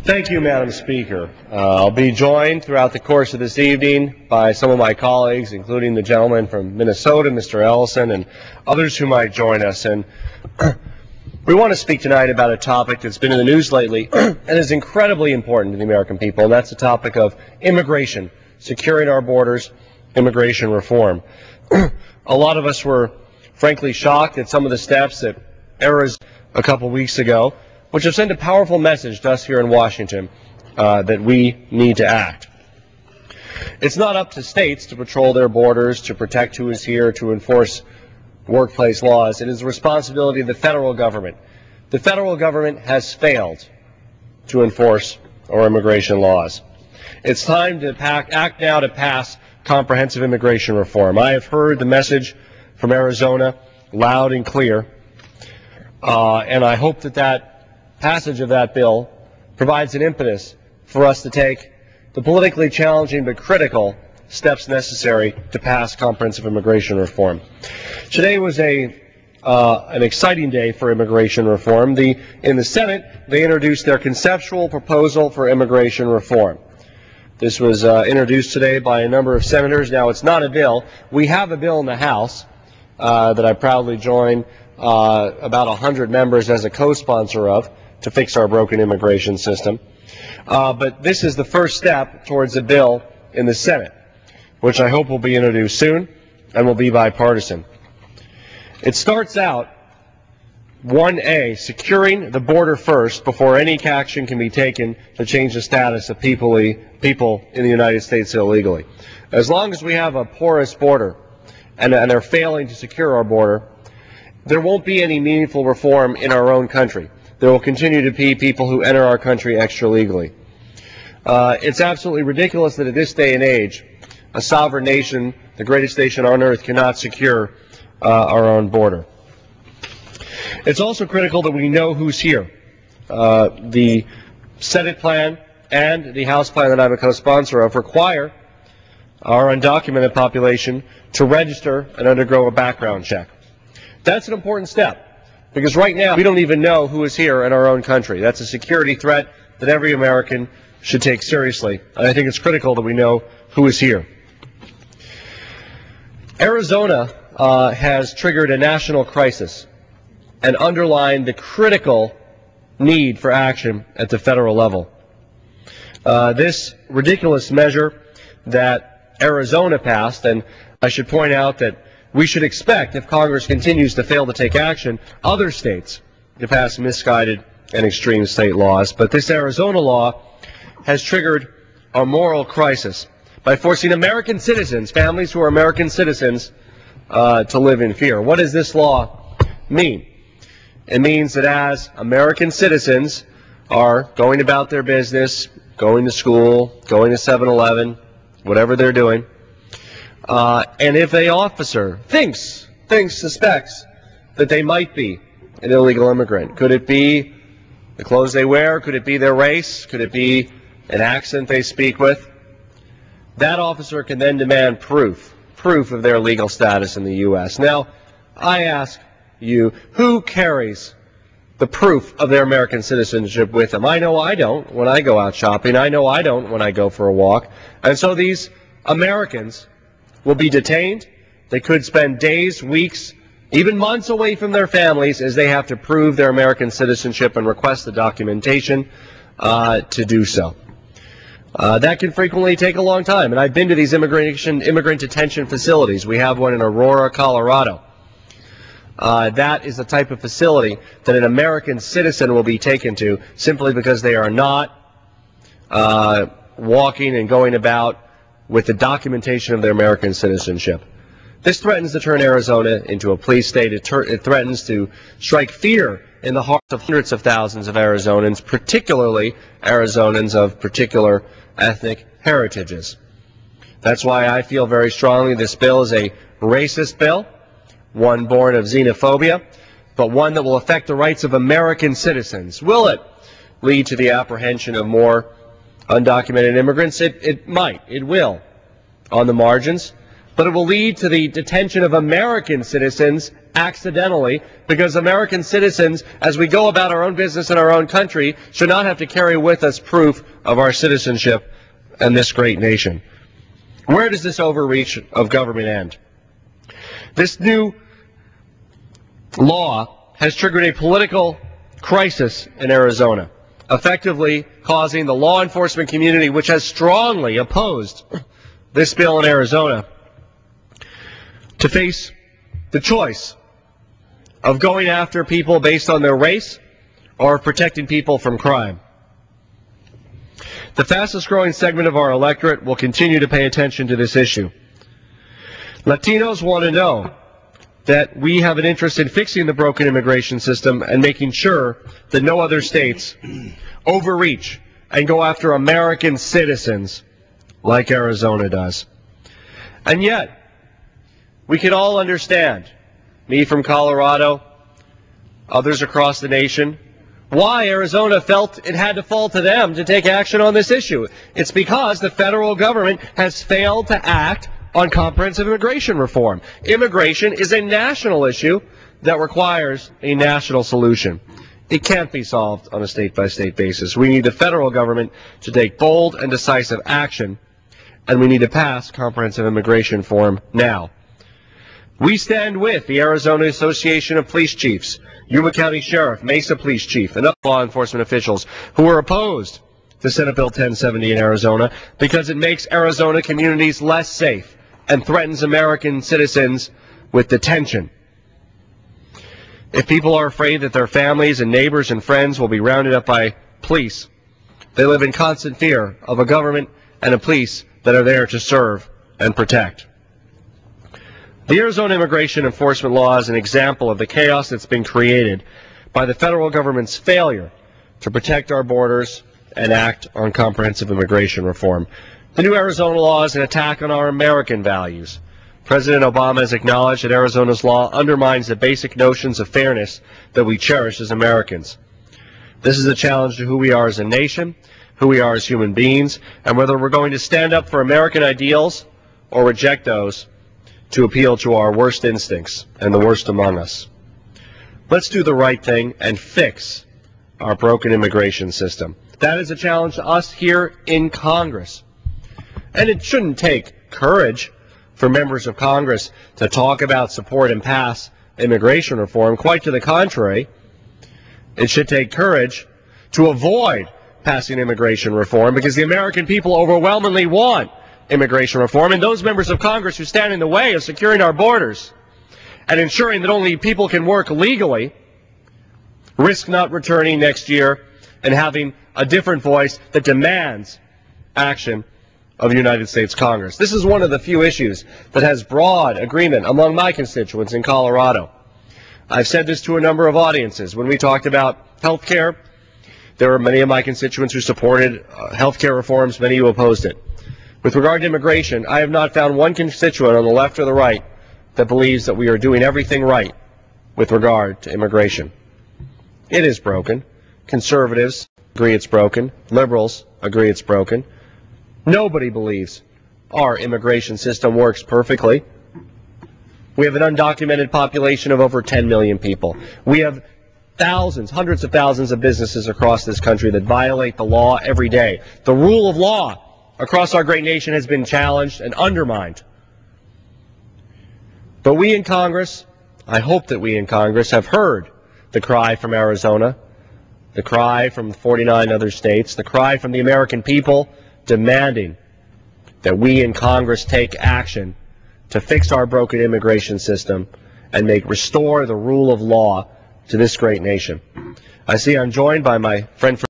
Thank you, Madam Speaker. I'll be joined throughout the course of this evening by some of my colleagues, including the gentleman from Minnesota, Mr. Ellison, and others who might join us. And we want to speak tonight about a topic that's been in the news lately and is incredibly important to the American people, and that's the topic of immigration, securing our borders, immigration reform. A lot of us were frankly shocked at some of the steps that Arizona a couple weeks ago, which have sent a powerful message to us here in Washington that we need to act. It's not up to states to patrol their borders, to protect who is here, to enforce workplace laws. It is the responsibility of the federal government. The federal government has failed to enforce our immigration laws. It's time to act now to pass comprehensive immigration reform. I have heard the message from Arizona loud and clear, and I hope that passage of that bill provides an impetus for us to take the politically challenging but critical steps necessary to pass comprehensive immigration reform. Today was an exciting day for immigration reform. In the Senate, they introduced their conceptual proposal for immigration reform. This was introduced today by a number of senators. Now, it's not a bill. We have a bill in the House that I proudly joined about 100 members as a co-sponsor of to fix our broken immigration system. But this is the first step towards a bill in the Senate, which I hope will be introduced soon and will be bipartisan. It starts out 1A, securing the border first before any action can be taken to change the status of people in the United States illegally. As long as we have a porous border and are failing to secure our border, there won't be any meaningful reform in our own country. There will continue to be people who enter our country extra legally. It's absolutely ridiculous that at this day and age, a sovereign nation, the greatest nation on earth, cannot secure our own border. It's also critical that we know who's here. The Senate plan and the House plan that I'm a co-sponsor of require our undocumented population to register and undergo a background check. That's an important step, because right now we don't even know who is here in our own country. That's a security threat that every American should take seriously, and I think it's critical that we know who is here. Arizona has triggered a national crisis and underlined the critical need for action at the federal level. This ridiculous measure that Arizona passed, and I should point out that we should expect, if Congress continues to fail to take action, other states to pass misguided and extreme state laws. But this Arizona law has triggered a moral crisis by forcing American citizens, families who are American citizens, to live in fear. What does this law mean? It means that as American citizens are going about their business, going to school, going to 7-Eleven, whatever they're doing, and if an officer suspects that they might be an illegal immigrant, could it be the clothes they wear, could it be their race, could it be an accent they speak with, that officer can then demand proof of their legal status in the U.S. Now, I ask you, who carries the proof of their American citizenship with them? I know I don't when I go out shopping. I know I don't when I go for a walk. And so these Americans will be detained. They could spend days, weeks, even months away from their families as they have to prove their American citizenship and request the documentation to do so. That can frequently take a long time, and I've been to these immigrant detention facilities. We have one in Aurora, Colorado. That is the type of facility that an American citizen will be taken to simply because they are not walking and going about with the documentation of their American citizenship. This threatens to turn Arizona into a police state. It threatens to strike fear in the hearts of hundreds of thousands of Arizonans, particularly Arizonans of particular ethnic heritages. That's why I feel very strongly this bill is a racist bill, one born of xenophobia, but one that will affect the rights of American citizens. Will it lead to the apprehension of more undocumented immigrants? It might. It will on the margins. but it will lead to the detention of American citizens accidentally, because American citizens, as we go about our own business in our own country, should not have to carry with us proof of our citizenship in this great nation. Where does this overreach of government end? This new law has triggered a political crisis in Arizona, effectively causing the law enforcement community, which has strongly opposed this bill in Arizona, to face the choice of going after people based on their race or protecting people from crime. The fastest growing segment of our electorate will continue to pay attention to this issue. Latinos want to know that we have an interest in fixing the broken immigration system and making sure that no other states overreach and go after American citizens like Arizona does. And yet, we can all understand, me from Colorado, others across the nation, why Arizona felt it had to fall to them to take action on this issue. It's because the federal government has failed to act on comprehensive immigration reform. Immigration is a national issue that requires a national solution. It can't be solved on a state-by-state basis. We need the federal government to take bold and decisive action, and we need to pass comprehensive immigration reform now. We stand with the Arizona Association of Police Chiefs, Yuma County Sheriff, Mesa Police Chief, and other law enforcement officials who are opposed to Senate Bill 1070 in Arizona because it makes Arizona communities less safe and threatens American citizens with detention. If people are afraid that their families and neighbors and friends will be rounded up by police, they live in constant fear of a government and a police that are there to serve and protect. The Arizona immigration enforcement law is an example of the chaos that's been created by the federal government's failure to protect our borders and act on comprehensive immigration reform. The new Arizona law is an attack on our American values. President Obama has acknowledged that Arizona's law undermines the basic notions of fairness that we cherish as Americans. This is a challenge to who we are as a nation, who we are as human beings, and whether we're going to stand up for American ideals or reject those to appeal to our worst instincts and the worst among us. Let's do the right thing and fix our broken immigration system. That is a challenge to us here in Congress. And it shouldn't take courage for members of Congress to talk about, support, and pass immigration reform. Quite to the contrary, it should take courage to avoid passing immigration reform, because the American people overwhelmingly want immigration reform, and those members of Congress who stand in the way of securing our borders and ensuring that only people can work legally risk not returning next year and having a different voice that demands action of the United States Congress. This is one of the few issues that has broad agreement among my constituents in Colorado. I've said this to a number of audiences. When we talked about health care, there were many of my constituents who supported health care reforms, many who opposed it. With regard to immigration, I have not found one constituent on the left or the right that believes that we are doing everything right with regard to immigration. It is broken. Conservatives agree it's broken. Liberals agree it's broken. Nobody believes our immigration system works perfectly. We have an undocumented population of over 10 million people. We have thousands, hundreds of thousands of businesses across this country that violate the law every day. The rule of law across our great nation has been challenged and undermined. But we in Congress, I hope that we in Congress have heard the cry from Arizona, the cry from 49 other states, the cry from the American people demanding that we in Congress take action to fix our broken immigration system and restore the rule of law to this great nation. I see I'm joined by my friend from